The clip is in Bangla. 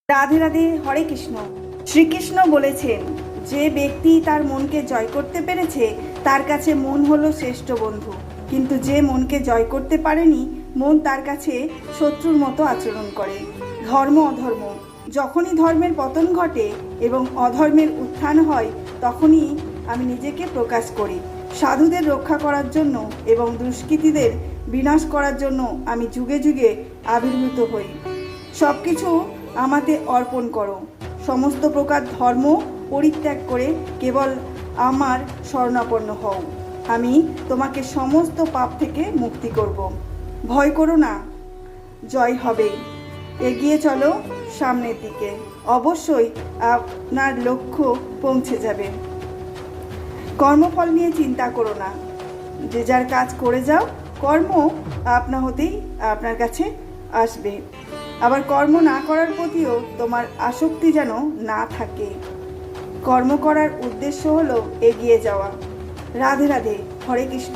রাধে রাধে, হরে কৃষ্ণ। শ্রীকৃষ্ণ বলেছেন, যে ব্যক্তি তার মনকে জয় করতে পেরেছে তার কাছে মন হলো শ্রেষ্ঠ বন্ধু, কিন্তু যে মনকে জয় করতে পারেনি মন তার কাছে শত্রুর মতো আচরণ করে। ধর্ম অধর্ম, যখনই ধর্মের পতন ঘটে এবং অধর্মের উত্থান হয় তখনই আমি নিজেকে প্রকাশ করি। সাধুদের রক্ষা করার জন্য এবং দুষ্কৃতীদের বিনাশ করার জন্য আমি যুগে যুগে আবির্ভূত হই। সব কিছু আমাতে অর্পণ করো, সমস্ত প্রকার ধর্ম পরিত্যাগ করে কেবল আমার শরণাপন্ন হও। আমি তোমাকে সমস্ত পাপ থেকে মুক্তি করব। ভয় করো না, জয় হবেই। এগিয়ে চলো সামনের দিকে, অবশ্যই আপনার লক্ষ্য পৌঁছে যাবে। কর্মফল নিয়ে চিন্তা করো না, যে যার কাজ করে যাও, কর্ম আপনা হতেই আপনার কাছে আসবে। আবার কর্ম না করার প্রতিও তোমার আসক্তি যেন না থাকে। কর্ম করার উদ্দেশ্য হলো এগিয়ে যাওয়া। রাধে রাধে, হরে কৃষ্ণ।